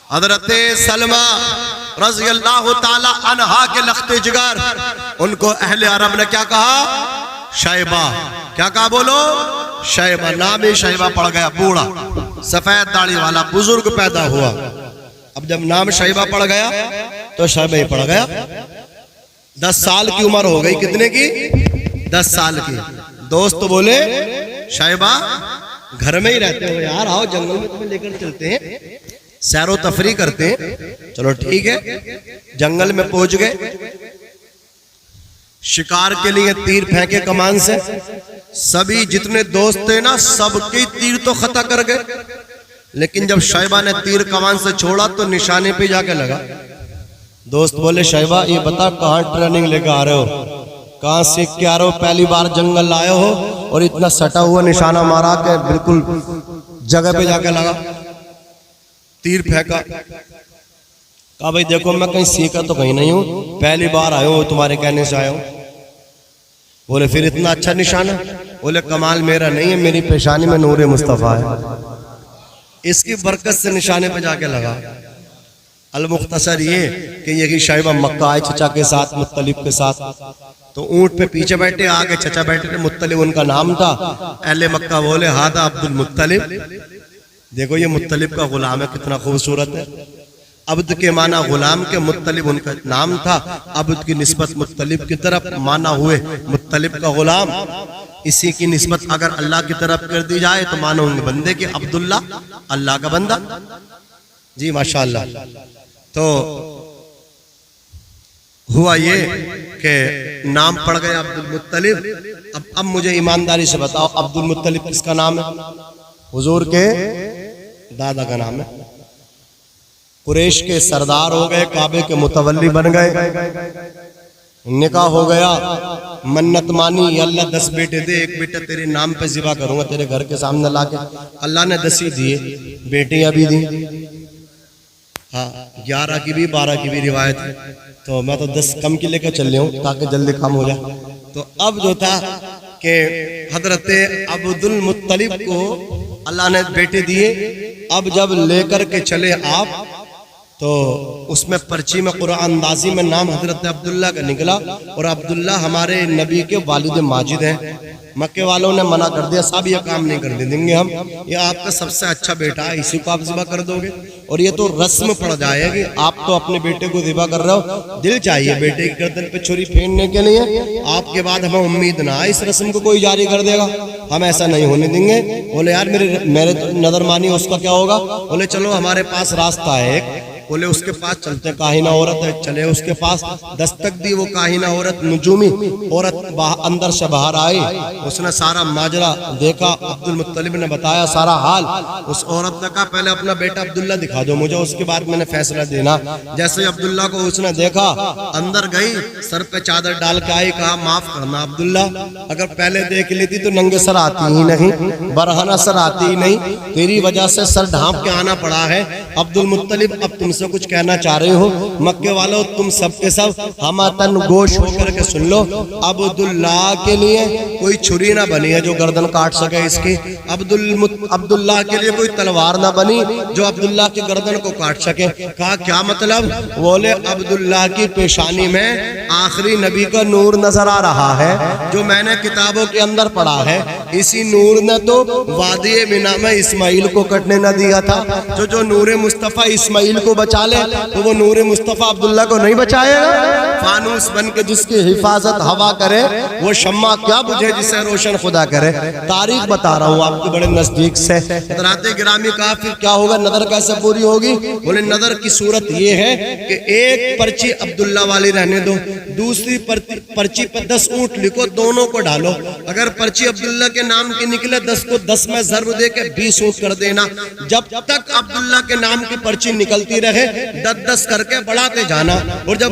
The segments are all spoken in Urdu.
حضرت سلمہ رضی اللہ تعالی عنہا کے لخت جگر، ان کو اہل عرب نے کیا کہا؟ شیبہ۔ کیا کہا بولو؟ شیبہ۔ نام ہی شیبہ پڑ گیا، بوڑھا سفید داڑھی والا بزرگ پیدا ہوا۔ اب جب نام شیبہ پڑ گیا تو شیبہ ہی پڑ گیا۔ 10 سال کی عمر ہو گئی، کتنے کی؟ 10 سال کی۔ دوست بولے شیبہ گھر میں ہی رہتے ہو یار، آؤ جنگل میں تمہیں لے کر چلتے ہیں، سیر و تفریح کرتے ہیں۔ چلو ٹھیک ہے، جنگل میں پہنچ گئے، شکار کے لیے تیر پھینکے کمان سے، سبھی جتنے دوست تھے نا سب کی تیر تو خطا کر گئے، لیکن جب شیبہ نے تیر کمان سے چھوڑا تو نشانے پہ جا کے لگا۔ دوست بولے شیبہ یہ بتا کہاں ٹریننگ لے کے آ رہے ہو، کہاں سیکھ کے آ رہے ہو، پہلی بار جنگل آئے ہو اور اتنا سٹا ہوا نشانہ مارا کہ بالکل جگہ پہ جا کے لگا، تیر پھینکا۔ کہا بھائی دیکھو میں کہیں سیکھا تو کہیں نہیں ہوں، پہلی بار آئے ہوں، تمہارے کہنے سے آئے ہوں۔ بولے پھر اتنا اچھا نشانہ؟ بولے کمال میرا نہیں ہے، میری پیشانی میں نور مصطفیٰ ہے، اس کی برکت سے نشانے پہ جا کے لگا۔ المختصر یہ کہ یہی شیبہ مکہ آئے چچا کے ساتھ، مطلب کے ساتھ، تو اونٹ پہ پیچھے بیٹھے، آگے چچا بیٹھے تھے، مطلب ان کا نام تھا۔ اہل مکہ بولے ہادہ عبد المطلب، دیکھو یہ مطلب کا غلام ہے، کتنا خوبصورت ہے۔ عبد کے معنی غلام کے، مطلب ان کا نام تھا، عبد کی نسبت مطلب کی طرف، معنی ہوئے مطلب کا غلام۔ اسی کی نسبت اگر اللہ کی طرف کر دی جائے تو معنی ہوں گے بندے کے، عبداللہ اللہ کا بندہ۔ جی ماشاءاللہ۔ تو ہوا یہ کہ نام پڑ گیا عبد المطلب۔ اب مجھے ایمانداری سے بتاؤ عبد المطلب کس کا نام ہے؟ حضور کے دادا کا نام ہے۔ قریش کے سردار ہو گئے، کعبے کے متولی بن گئے، نکاح ہو گیا، منت مانی، یا اللہ 10 بیٹے دے، ایک بیٹا تیرے نام پہ ذبح کروں گا تیرے گھر کے سامنے لا کے۔ اللہ نے 10 ہی دیے، بیٹیاں بھی دی، ہاں 11 کی بھی 12 کی بھی روایت ہے، تو میں تو 10 کم کی لے کے چل رہا ہوں تاکہ جلدی کام ہو جائے۔ تو اب جو تھا کہ حضرت عبد المطلب کو اللہ نے بیٹے دیے۔ اب جب لے کر کے چلے آپ تو اس میں پرچی میں قرآن اندازی میں نام حضرت عبداللہ کا نکلا، اور عبداللہ ہمارے نبی کے والد ماجد ہیں۔ مکے والوں نے منع کر دیا، صاحب یہ کام نہیں کر دیں گے ہم، یہ آپ کا سب سے اچھا بیٹا ہے، اسی کو آپ ذبح کر دو گے، اور یہ تو رسم پڑ جائے گی، آپ تو اپنے بیٹے کو ذبح کر رہے ہو، دل چاہیے بیٹے کی گردن پہ چھری پھینکنے کے لیے، آپ کے بعد ہمیں امید نہ ہے اس رسم کو کوئی جاری کر دے گا، ہم ایسا نہیں ہونے دیں گے۔ بولے یار میرے نظر مانی اس کا کیا ہوگا؟ بولے چلو ہمارے پاس راستہ ہے ایک، بولے اس کے پاس چلتے، کاہنہ عورت ہے، چلے اس کے پاس، دستک دی، وہ کاہنہ عورت نجومی عورت اندر سے باہر آئی، اس نے سارا ماجرا دیکھا، عبد المطلب نے بتایا سارا حال۔ اس عورت نے کہا پہلے اپنا بیٹا عبداللہ دکھا دو مجھے، اس کے بعد میں نے فیصلہ دینا۔ جیسے عبداللہ کو اس نے دیکھا، اندر گئی، سر پہ چادر ڈال کے آئی، کہا معاف کرنا عبداللہ، اگر پہلے دیکھ لیتی تو ننگے سر آتی ہی نہیں، برہنہ سر آتی ہی نہیں، تیری وجہ سے سر ڈھانپ کے آنا پڑا ہے۔ عبد المطلب اب تم سے کچھ کہنا چاہ رہے ہو، مکے والوں تم سب کے سب ہماتن گوش ہو کر کے سن لو، عبداللہ کے لیے کوئی چھری نہ بنی ہے جو گردن کاٹ سکے اس کی، عبداللہ کے لیے کوئی تلوار نہ بنی جو عبداللہ کی گردن کو کاٹ سکے۔ کہا کیا مطلب؟ بولے عبداللہ کی پیشانی میں آخری نبی کا نور نظر آ رہا ہے جو میں نے کتابوں کے اندر پڑھا ہے، اسی نور نے تو وادی مینا میں اسماعیل کو کٹنے نہ دیا تھا، جو نور مصطفیٰ اسماعیل کو بچا لے تو وہ نور مصطفیٰ عبداللہ کو نہیں بچائے گا؟ فانوس بن کے جس کی حفاظت ہوا کرے وہ شمع کیا بجھے جسے روشن خدا کرے۔ تاریخ بتا رہا ہوں آپ کے بڑے نزدیک سے۔ حضرات گرامی کہا پھر کیا ہوگا، نظر کیسے پوری ہوگی؟ بولے نظر کی صورت یہ ہے کہ ایک پرچی عبداللہ والی رہنے دو، دوسری پرچی پر 10 اونٹ لکھو، دونوں کو ڈالو، اگر پرچی عبداللہ کے نام کی نکلے 10 کو 10 میں ضرب دے کے 20 اونٹ کر دینا، جب تک عبداللہ کے نام کی پرچی نکلتی رہے 10 کر کے بڑھاتے جانا، اور جب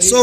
100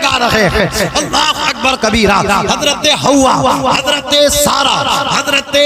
لگا رہے ہیں. اللہ اکبر کبیرہ. حضرت حوا، حضرت سارہ، حضرت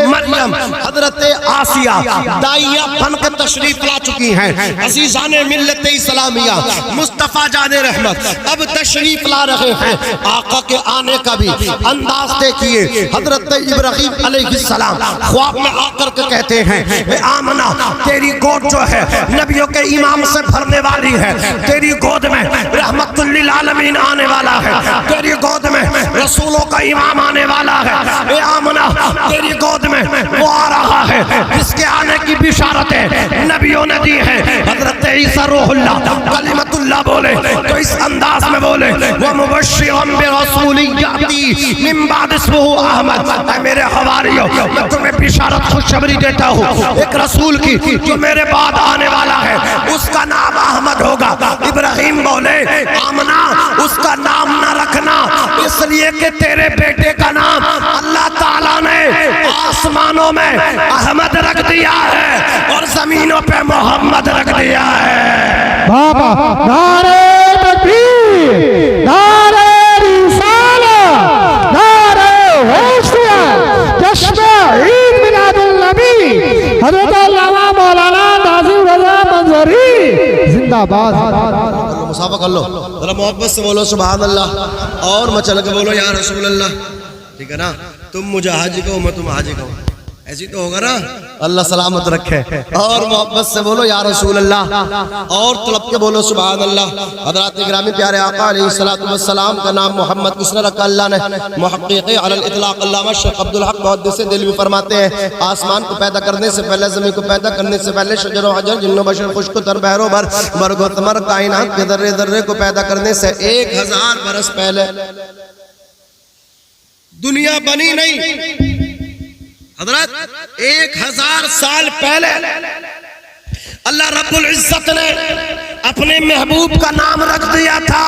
مریم، حضرت آسیہ دائیہ بن کے تشریف لا چکی ہیں. عزیزان ملت اسلامیہ، مصطفیٰ جان رحمت اب تشریف لا رہے ہیں. آقا کے آنے کا بھی انداز دیکھیے. حضرت ابراہیم علیہ السلام خواب میں آ کر کے کہتے ہیں اے آمنہ تیری گود جو ہے نبیوں کے امام سے بھرنے والی ہے. تیری گود میں رحمت للعالمین آنے والا ہے. تیری گود میں رسولوں کا امام آنے والا ہے. اے آمنہ تیری گود میں وہ آ رہا ہے جس کے آنے کی بشارتیں نبیوں نے دی ہیں. حضرت عیسیٰ روح اللہ کلمت اللہ بولے تو اس انداز میں بولے وَمُبَشِّرًا بِرَسُولٍ يَأْتِي مِن بَعْدِ اسْمُهُ احمد. اے میرے حواریوں میں تمہیں بشارت خوشخبری دیتا ہوں ایک رسول کی جو میرے بعد آنے والا ہے. اس کا نام احمد ہوگا. ابراہیم بولے آمنہ اس کا نام نہ رکھنا اس لیے کہ تیرے بیٹے کا نام اللہ تعالیٰ نے آسمانوں میں احمد رکھ دیا ہے اور زمینوں پہ محمد رکھ دیا ہے. بابا نعرہ تکبیر، نعرہ رسالت، نعرہ حیثیت، جشن عید میلاد النبی حضرت علامہ مولانا ناظم رضا منظری زندہ باد. مصافہ کر لو ذرا محبت سے بولو سبحان اللہ اور مچل کے بولو یا رسول اللہ. ٹھیک ہے نا؟ تم مجھے حاجی کہو میں تم حاجی کہوں ایسی تو ہوگا نا. اللہ سلامت رکھے. اور محبت سے بولو یا رسول اللہ اور طلب کے بولو سبحان اللہ. حضرات گرامی پیارے آقا علیہ السلام کا نام محمد کس نے رکھا؟ اللہ نے. محقق علی الاطلاق علامہ شیخ عبدالحق محدث دلوی فرماتے ہیں آسمان کو پیدا کرنے سے پہلے، زمین کو پیدا کرنے سے پہلے، شجر و حجر، جن و بشر، خشک و تر، بحر و بر، برگ و ثمر، کائنات کے ذرے ذرے کو پیدا کرنے سے 1000 برس پہلے دنیا بنی نہیں. حضرت 1000 سال پہلے اللہ رب العزت نے اپنے محبوب کا نام رکھ دیا تھا.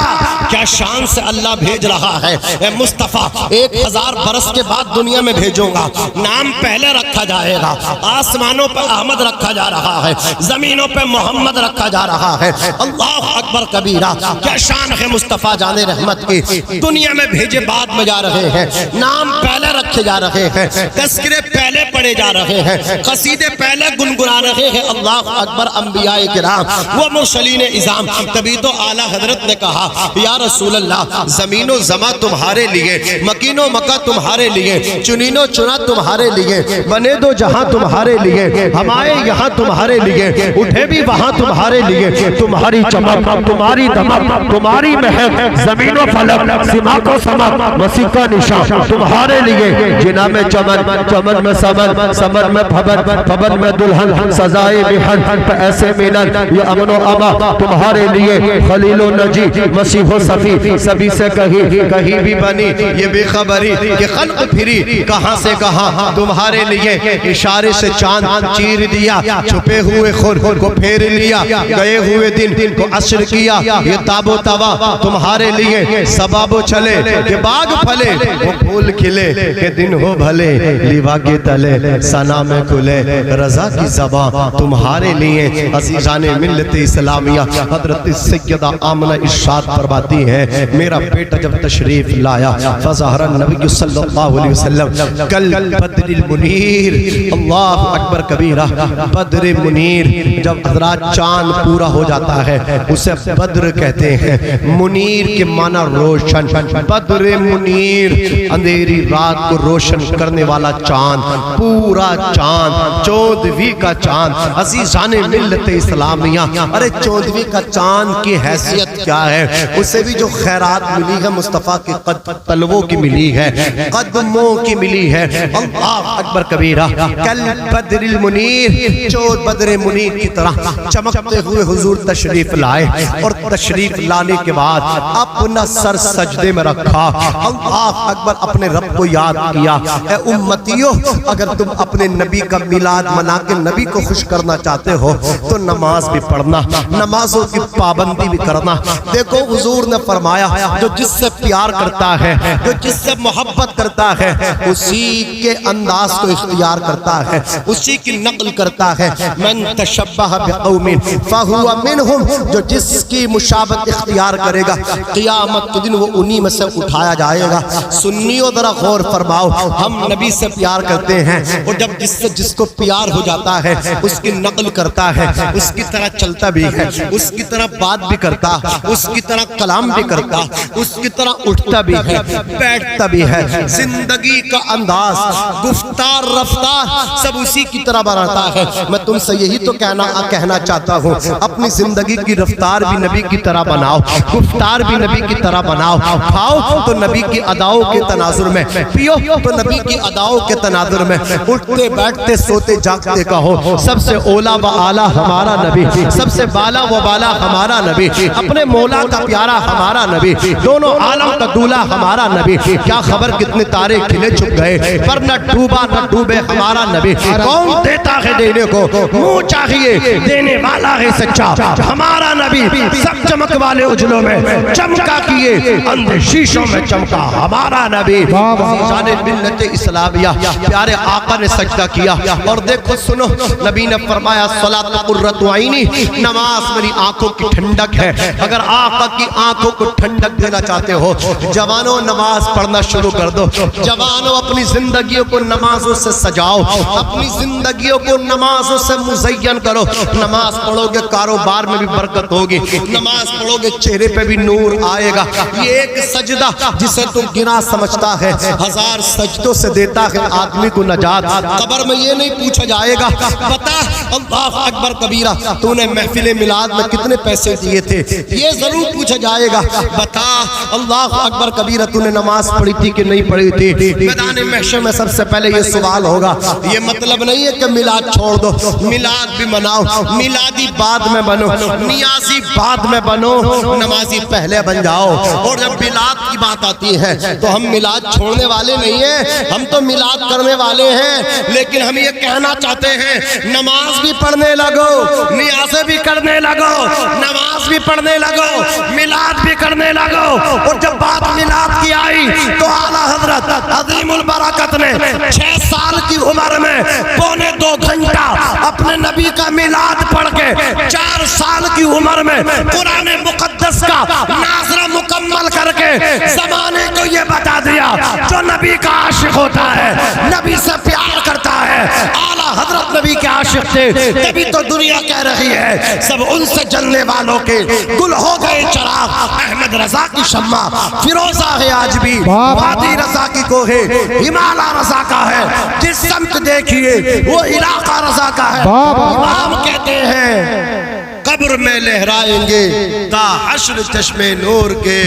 کیا شان سے اللہ بھیج رہا ہے اے مصطفیٰ 1000 برس کے بعد دنیا میں بھیجوں گا. نام پہلے رکھا جائے گا. آسمانوں پہ احمد رکھا جا رہا ہے، زمینوں پہ محمد رکھا جا رہا ہے. اللہ اکبر کبیرہ. کیا شان ہے مصطفیٰ جان رحمت کی. دنیا میں بھیجے بعد میں جا رہے ہیں، نام پہلے رکھے جا رہے ہیں، تذکرے پہلے پڑھے جا رہے ہیں، قصیدے پہلے گنگنا رہے ہیں. اللہ اکبر. انبیاء کرام وہ مرسلین اعظام. تبھی تو اعلیٰ حضرت نے کہا یا رسول اللہ زمین و زماں تمہارے لیے، مکین و مکہ تمہارے لیے، چنین و چنا تمہارے لیے، بنے دو جہاں تمہارے لیے، ہمارے یہاں تمہارے لیے، اٹھے بھی وہاں تمہارے لیے. تمہاری چمک، تمہاری دمک، تمہاری مہک، زمین و فلک، سماک و سمک، مسیح کا نشان تمہارے لیے. جنا میں چمن، چمن میں سمن، سمن میں پھبن، پھبن میں دلہن، سزائے بہن، ایسے ملن یہ امن و اما تمہارے لیے. خلیل و نجی، مسیح و صفی، سبھی سے کہیں بھی بنی یہ بے خبری کہ خلق پھری کہاں سے کہاں تمہارے لیے. اشارے سے چاند چیر دیا، چھپے ہوئے خور کو پھیر لیا، گئے ہوئے دن کو عصر کیا. یہ تاب و توا تمہارے لیے، سباب و چلے کہ باغ پھلے، وہ پھول کھلے کہ دن ہو بھلے. لیوا کے تلے ثنا میں کھلے، رضا کی زباں تمہارے لیے. عزیزان ملت اسلامیہ حضرت سیدہ آمنہ ارشاد فرماتی ہے میرا بیٹا جب تشریف لایا فظہر النبی صلی اللہ علیہ وسلم کل بدر المنیر. اللہ اکبر کبیرہ. بدر منیر جب حضرات چاند پورا ہو جاتا ہے اسے بدر کہتے ہیں. منیر کے معنی روشن. بدر منیر اندھیری رات کو روشن کرنے والا چاند، پورا چاند، 14ویں کا چاند. عزیزان ملت اسلامیہ ارے 14ویں کا چاند کی حیثیت کیا ہے؟ اسے بھی جو خیرات ملی ہے مصطفیٰ کے طلبوں کی ملی ہے، قدموں کی ملی ہے. اللہ اکبر کبیرہ. کل بدر المنیر، بدر منیر کی طرح چمکتے ہوئے حضور تشریف لائے اور تشریف لانے کے بعد اپنا سر سجدے میں رکھا. اللہ اکبر. اپنے رب کو یاد کیا. اے امتیوں اگر تم اپنے نبی کا میلاد منا کے نبی کو خوش کرنا چاہتے ہو تو نماز بھی پڑھنا، نمازوں کی پابندی بھی کرنا. دیکھو حضور نے فرمایا جو جس سے پیار کرتا ہے، جو جس سے محبت کرتا ہے، اسی کے انداز کو اختیار کرتا ہے، اسی کی نقل کرتا ہے۔ من تشبہ بقوم فہو منہم، جو جس کی مشابہت اختیار کرے گا قیامت کے دن وہ انہی میں سے اٹھایا جائے گا۔ سنیو ذرا غور فرماؤ، ہم نبی سے پیار کرتے ہیں، اور جب جس کو پیار ہو جاتا ہے اس کی نقل کرتا ہے، اس کی طرح چلتا بھی ہے، اس کی طرح بات بھی کرتا، اس کی طرح کلام بھی کرتا، اس کی طرح اٹھتا بھی ہے، بیٹھتا بھی ہے، زندگی کا انداز، گفتار، رفتار سب اسی کی طرح بناتا ہے۔ میں تم سے یہی تو کہنا چاہتا ہوں، اپنی زندگی کی رفتار بھی نبی کی طرح بناؤ، گفتار بھی نبی کی طرح بناؤ، کھاؤ تو نبی کی اداؤں کے تناظر میں، پیو تو نبی کی اداؤں کے تناظر میں، اٹھتے بیٹھتے سوتے جاگتے کہو سب سے اولا و اعلیٰ ہمارا نبی، سب سے بالا و بالا ہمارا نبی، اپنے مولا کا پیارا ہمارا نبی، دونوں عالم کا دولہ ہمارا نبی۔ کیا خبر کتنے تارے کھلے چھپ گئے پر نہ ڈوبا نہ ڈوبے ہمارا نبی۔ کون دیتا ہے دینے کو، منہ چاہیے دینے والا ہے سچا ہمارا نبی۔ سب چمک والے اجلوں میں چمکا کیے، اندھے شیشوں میں چمکا ہمارا نبی۔ عزیزان ملت اسلامیہ، پیارے آقا نے سجدہ کیا، اور دیکھو سنو، نبی نے فرمایا صلاۃ قرۃ عینی، نماز میری آنکھوں کی ٹھنڈک ہے۔ اگر آقا کی آنکھوں کو ٹھنڈک دینا چاہتے ہو، جوانوں نماز پڑھنا شروع کر دو۔ جوانوں اپنی زندگیوں کو نمازوں سے سجاؤ، اپنی زندگیوں کو نمازوں سے مزین کرو۔ نماز پڑھو گے کاروبار میں بھی برکت ہوگی، نماز پڑھو گے چہرے پہ بھی نور آئے گا۔ یہ ایک سجدہ جسے تم گنا سمجھتا ہے، 1000 سجدوں سے دیتا ہے آدمی کو نجات۔ قبر میں یہ نہیں پوچھا جائے گا بتا اللہ اکبر کبیرہ تو نے محفل میلاد میں کتنے پیسے دیے تھے، یہ ضرور پوچھا جائے گا بتا اللہ اکبر کبیرہ تو نے نماز پڑھی تھی کہ نہیں پڑھی تھی۔ میدان محشر میں سب سے پہلے یہ سوال ہوگا۔ یہ مطلب نہیں ہے کہ میلاد چھوڑ دو، میلاد بھی مناؤ، میلادی بعد میں بنو، نیازی بعد میں بنو، نمازی پہلے بن جاؤ۔ اور جب میلاد کی بات آتی ہے تو ہم میلاد چھوڑنے والے نہیں ہیں، ہم تو میلاد کرنے والے ہیں، لیکن ہم یہ کہنا چاہتے ہیں نماز بھی پڑھنے لگو، نیازیں بھی کرنے لگو، نماز بھی پڑھنے لگو، میلاد بھی کرنے لگو۔ اور جب بات میلاد کی آئی تو اعلیٰ حضرت عظیم البرکت نے 6 سال کی عمر میں 2.25 گھنٹہ اپنے نبی کا میلاد پڑھ کے 4 سال کی عمر میں قرآن مقدس کا ناظرہ مکمل کر کے زمانے کو یہ بتا دیا جو نبی کا عاشق ہوتا ہے، نبی سے پیار کرتا ہے، اعلیٰ حضرت نبی کے عاشق تھے، تبھی تو دنیا کہہ رہی ہے سب ان سے جلنے والوں کے گل ہو گئے چراغ۔ احمد رضا کی شمع فیروزہ ہے آج بھی، وادی رضا کی کوہ ہمالا رضا کا ہے، جس سمت دیکھیے وہ علاقہ رضا کا ہے۔ امام کہتے ہیں قبر میں لہرائیں گے تا حشر چشمے نور کے،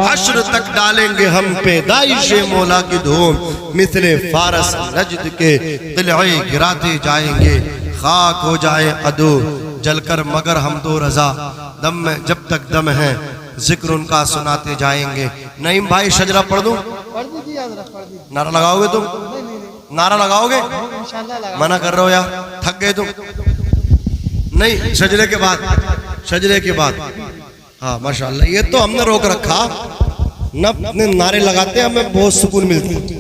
حشر تک ڈالیں گے ہم پیدائش مولا کی دھوم، مثل فارس نجد کے قلعے گراتے جائیں گے، خاک ہو جائیں عدو جل کر مگر ہم دو رضا، دم میں جب تک دم ہے ذکر ان کا سناتے جائیں گے۔ نعیم بھائی شجرہ پڑھ دوں؟ نعرہ لگاؤ گے تم؟ نعرہ لگاؤ گے؟ منع کر رہے ہو یا تھک گئے تم؟ نہیں، شجرے کے بعد، شجرے کے بعد۔ ہاں ماشاءاللہ، یہ تو ہم نے روک رکھا، نہ اپنے نعرے لگاتے ہیں ہمیں بہت سکون ملتی،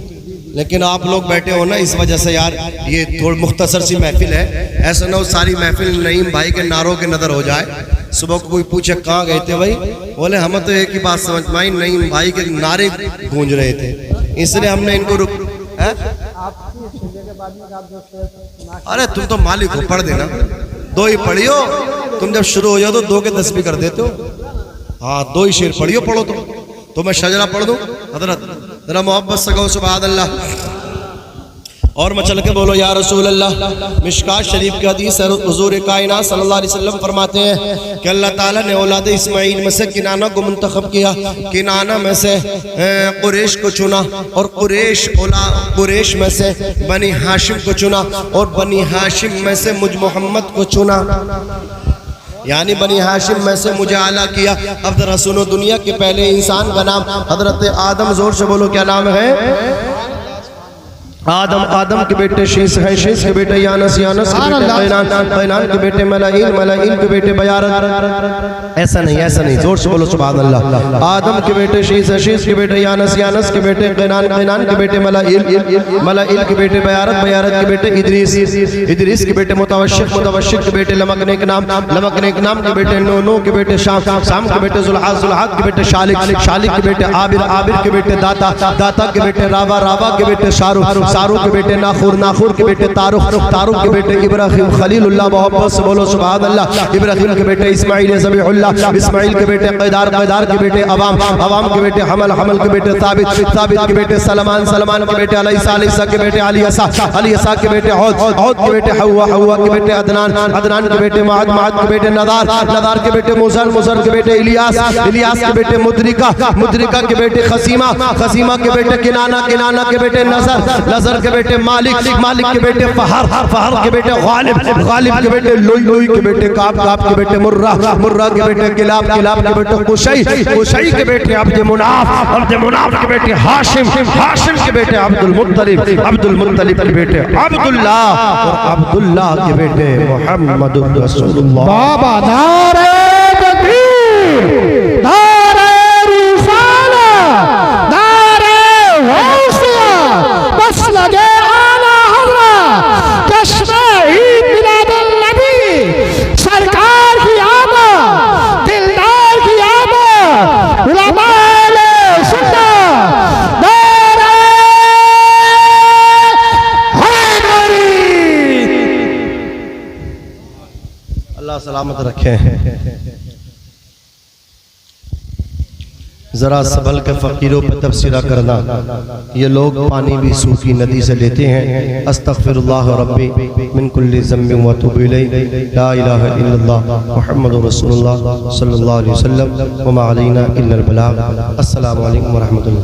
لیکن آپ لوگ بیٹھے ہو نا اس وجہ سے یار یہ تھوڑی مختصر سی محفل ہے، ایسا نہ ہو ساری محفل نعیم بھائی کے نعروں کے نظر ہو جائے۔ صبح کو کوئی پوچھے کہاں گئے تھے بھائی، بولے ہمیں تو ایک ہی بات سمجھ میں آئی، نعیم بھائی کے نعرے گونج رہے تھے، اس لیے ہم نے ان کو ارے تم تو مالک ہو، پڑھ دینا، 2 ہی پڑھیو، تم جب شروع ہو جاؤ تو 2 کے 10 بھی کر دیتے ہو۔ ہاں 2 ہی شعر پڑھیو، پڑھو تو میں شجرہ پڑھ دوں؟ حضرت ذرا محبت سے کہو سبحان اللہ، اور مچل کے بولو یا رسول اللہ۔ مشکات شریف کی حدیث ہے، حضور کائنات صلی اللہ علیہ وسلم فرماتے ہیں کہ اللہ تعالیٰ نے اولاد اسماعیل میں سے کنانہ کو منتخب کیا، کنانہ میں سے قریش کو چنا، اور قریش میں سے بنی ہاشم کو چنا، اور بنی ہاشم میں سے مجھ محمد کو چنا، یعنی بنی ہاشم میں سے مجھے اعلیٰ کیا۔ اب ذرا سنو، دنیا کے پہلے انسان کا نام حضرت آدم، زور سے بولو کیا نام ہے؟ آدم کے بیٹے شیس ہیں، شیس کے بیٹے یانس، یانس کے بیٹے قینان، قینان کے بیٹے ملائیل، ملائیل کے بیٹے بیارت۔ ایسا نہیں، زور سے بولو سبحان اللہ۔ آدم کے بیٹے شیس ہیں، شیس کے بیٹے یانس، یانس کے بیٹے قینان، قینان کے بیٹے ملائیل، ملائیل کے بیٹے بیارت، بیارت کے بیٹے ادریس، ادریس کے بیٹے متوشق، متوشق کے بیٹے لمک نیک نام، لمک نیک نام کے بیٹے نو کے بیٹے شام، شام کے بیٹے ذوالحاد، ذوالحاد کے بیٹے شالک، شالک کے بیٹے عابر، عابر کے بیٹے داتا، داتا کے بیٹے راوا، راوا کے بیٹے شاروخ، سارو کے بیٹے ناخور، ناخور کے بیٹے تاروخ، تاروخ کے بیٹے ابراہیم، خلیل اللہ، محبت سے بولو سبحان اللہ۔ ابراہیم کے بیٹے اسماعیل، ذبیح اللہ، اسماعیل کے بیٹے قیدار، قیدار کے بیٹے عوام، عوام کے بیٹے حمل، حمل کے بیٹے ثابت، ثابت کے بیٹے سلمان، سلمان کے بیٹے علیسیٰ، علیسیٰ کے بیٹے علیسیٰ، علیسیٰ کے بیٹے عود، عود کے بیٹے حوا، حوا کے بیٹے عدنان، عدنان کے بیٹے معد، معد کے بیٹے نذار، نذار کے بیٹے مزر، مزر کے بیٹے الیاس، الیاس کے بیٹے مدرکہ، مدرکہ کے بیٹے خسیمہ، خسیمہ کے بیٹے کنانہ، کنانہ کے بیٹے نظر، نظر کے بیٹے مالک، مالک کے بیٹے فہر، فہر کے بیٹے غالب، غالب کے بیٹے لوئی، لوئی کے بیٹے کعب، کعب کے بیٹے مرہ، مرہ کے بیٹے کلاب، کلاب کے بیٹے قشی، قشی کے بیٹے عبد مناف، عبد مناف کے بیٹے ہاشم، ہاشم کے بیٹے عبد المطلب، عبد المطلب کے بیٹے عبداللہ، اور عبداللہ کے بیٹے محمد رسول اللہ۔ بابا نعرہ تکبیر، نعرہ رسالہ، نعرہ غوثیہ، بس لگے اعلیٰ حضرت، جشن عید میلاد النبی، سرکار کی آمد، دلدار کی آمد، علماء اہل سنت، نعرہ حیدری۔ اللہ سلامت رکھیں۔ ذرا سنبھل کے فقیروں پہ تبصرہ کرنا، یہ لوگ پانی بھی سوکھی ندی سے لیتے ہیں۔ استغفر اللہ ربی من کل ذنب واتوب الیہ، لا الہ الا اللہ محمد رسول اللہ صلی اللہ علیہ وسلم، وما علینا الا البلاغ۔ السلام علیکم ورحمۃ اللہ۔